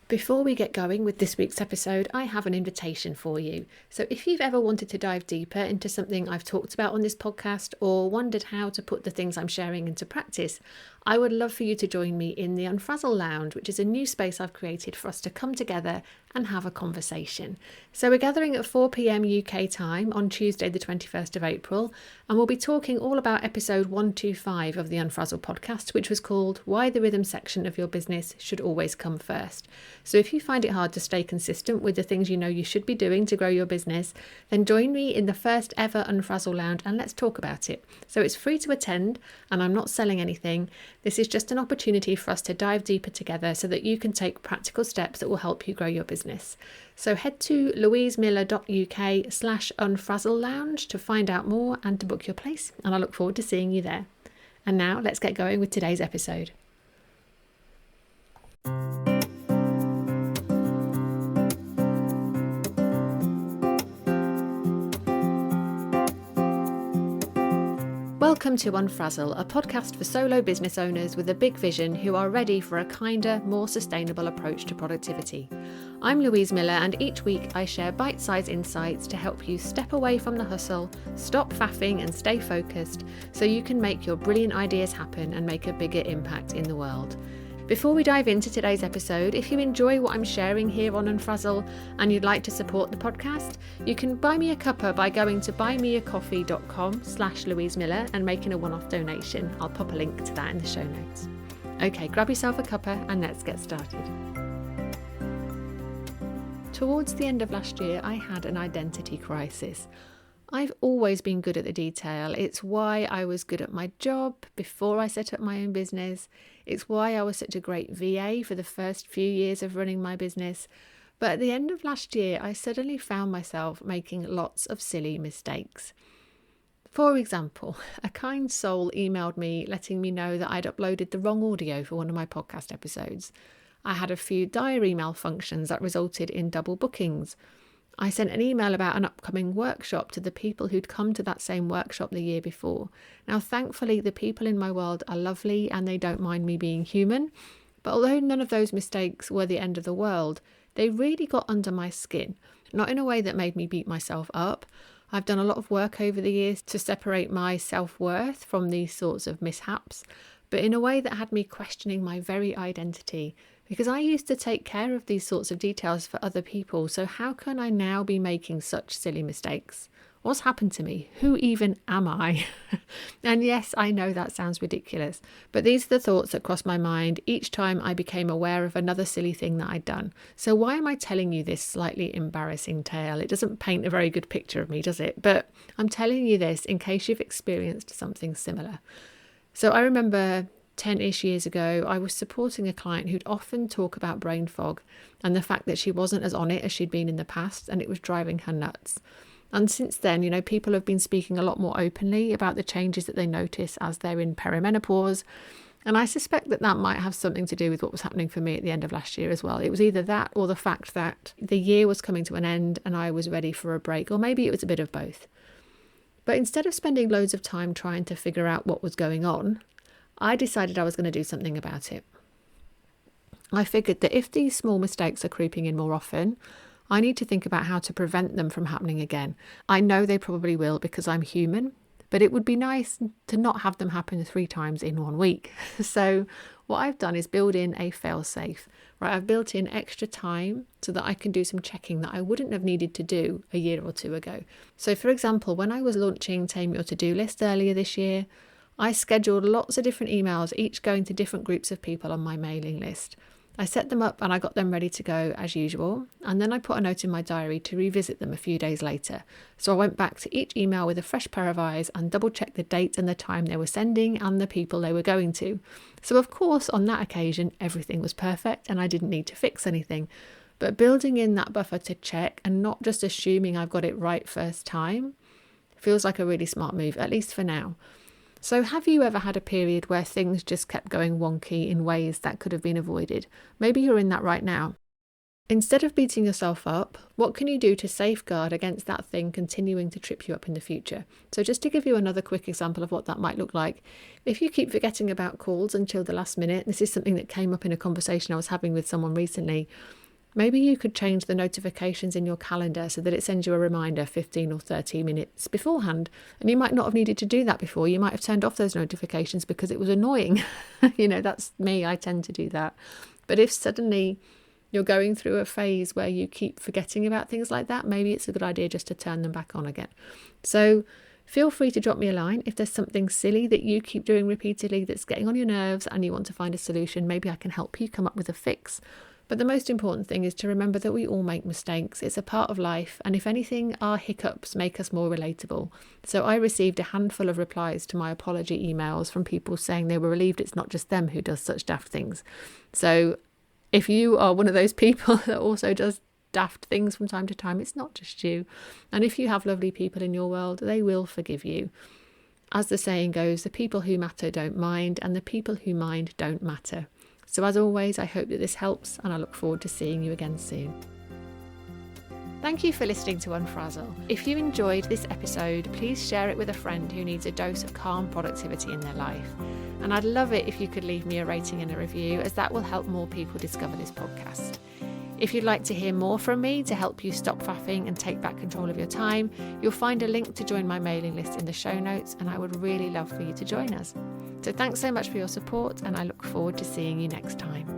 Before we get going with this week's episode, I have an invitation for you. So if you've ever wanted to dive deeper into something I've talked about on this podcast or wondered how to put the things I'm sharing into practice, I would love for you to join me in the Unfrazzle Lounge, which is a new space I've created for us to come together and have a conversation. So we're gathering at 4 p.m. UK time on Tuesday the 21st of April, and we'll be talking all about episode 125 of the Unfrazzle podcast, which was called Why the Rhythm Section of Your Business Should Always Come First. So if you find it hard to stay consistent with the things you know you should be doing to grow your business, then join me in the first ever Unfrazzle Lounge and let's talk about it. So it's free to attend and I'm not selling anything. This is just an opportunity for us to dive deeper together so that you can take practical steps that will help you grow your business. So head to louisemiller.uk/unfrazzle lounge to find out more and to book your place. And I look forward to seeing you there. And now let's get going with today's episode. Welcome to Unfrazzle, a podcast for solo business owners with a big vision who are ready for a kinder, more sustainable approach to productivity. I'm Louise Miller, and each week I share bite-sized insights to help you step away from the hustle, stop faffing and stay focused so you can make your brilliant ideas happen and make a bigger impact in the world. Before we dive into today's episode, if you enjoy what I'm sharing here on Unfrazzle and you'd like to support the podcast, you can buy me a cuppa by going to buymeacoffee.com/Louise Miller and making a one-off donation. I'll pop a link to that in the show notes. Okay, grab yourself a cuppa and let's get started. Towards the end of last year, I had an identity crisis. I've always been good at the detail. It's why I was good at my job before I set up my own business. It's why I was such a great VA for the first few years of running my business. But at the end of last year, I suddenly found myself making lots of silly mistakes. For example, a kind soul emailed me letting me know that I'd uploaded the wrong audio for one of my podcast episodes. I had a few diary malfunctions that resulted in double bookings. I sent an email about an upcoming workshop to the people who'd come to that same workshop the year before. Now, thankfully, the people in my world are lovely and they don't mind me being human. But although none of those mistakes were the end of the world, they really got under my skin. Not in a way that made me beat myself up. I've done a lot of work over the years to separate my self-worth from these sorts of mishaps, but in a way that had me questioning my very identity. Because I used to take care of these sorts of details for other people, so how can I now be making such silly mistakes? What's happened to me? Who even am I? And yes, I know that sounds ridiculous, but these are the thoughts that crossed my mind each time I became aware of another silly thing that I'd done. So why am I telling you this slightly embarrassing tale? It doesn't paint a very good picture of me, does it? But I'm telling you this in case you've experienced something similar. So I remember 10-ish years ago, I was supporting a client who'd often talk about brain fog and the fact that she wasn't as on it as she'd been in the past, and it was driving her nuts. And since then, people have been speaking a lot more openly about the changes that they notice as they're in perimenopause. And I suspect that that might have something to do with what was happening for me at the end of last year as well. It was either that or the fact that the year was coming to an end and I was ready for a break, or maybe it was a bit of both. But instead of spending loads of time trying to figure out what was going on, I decided I was going to do something about it. I figured that if these small mistakes are creeping in more often, I need to think about how to prevent them from happening again. I know they probably will because I'm human, but it would be nice to not have them happen 3 times in 1 week. So what I've done is build in a fail-safe. Right, I've built in extra time so that I can do some checking that I wouldn't have needed to do a year or two ago. So for example, when I was launching Tame Your To-Do List earlier this year, I scheduled lots of different emails, each going to different groups of people on my mailing list. I set them up and I got them ready to go as usual. And then I put a note in my diary to revisit them a few days later. So I went back to each email with a fresh pair of eyes and double checked the date and the time they were sending and the people they were going to. So of course, on that occasion, everything was perfect and I didn't need to fix anything. But building in that buffer to check and not just assuming I've got it right first time feels like a really smart move, at least for now. So have you ever had a period where things just kept going wonky in ways that could have been avoided? Maybe you're in that right now. Instead of beating yourself up, what can you do to safeguard against that thing continuing to trip you up in the future? So just to give you another quick example of what that might look like, if you keep forgetting about calls until the last minute, this is something that came up in a conversation I was having with someone recently, maybe you could change the notifications in your calendar so that it sends you a reminder 15 or 30 minutes beforehand. And you might not have needed to do that before. You might have turned off those notifications because it was annoying. That's me. I tend to do that. But if suddenly you're going through a phase where you keep forgetting about things like that, maybe it's a good idea just to turn them back on again. So feel free to drop me a line if there's something silly that you keep doing repeatedly that's getting on your nerves and you want to find a solution. Maybe I can help you come up with a fix. But the most important thing is to remember that we all make mistakes. It's a part of life. And if anything, our hiccups make us more relatable. So I received a handful of replies to my apology emails from people saying they were relieved it's not just them who does such daft things. So if you are one of those people that also does daft things from time to time, it's not just you. And if you have lovely people in your world, they will forgive you. As the saying goes, the people who matter don't mind, and the people who mind don't matter. So as always, I hope that this helps, and I look forward to seeing you again soon. Thank you for listening to Unfrazzle. If you enjoyed this episode, please share it with a friend who needs a dose of calm productivity in their life. And I'd love it if you could leave me a rating and a review, as that will help more people discover this podcast. If you'd like to hear more from me to help you stop faffing and take back control of your time, you'll find a link to join my mailing list in the show notes, and I would really love for you to join us. So thanks so much for your support, and I look forward to seeing you next time.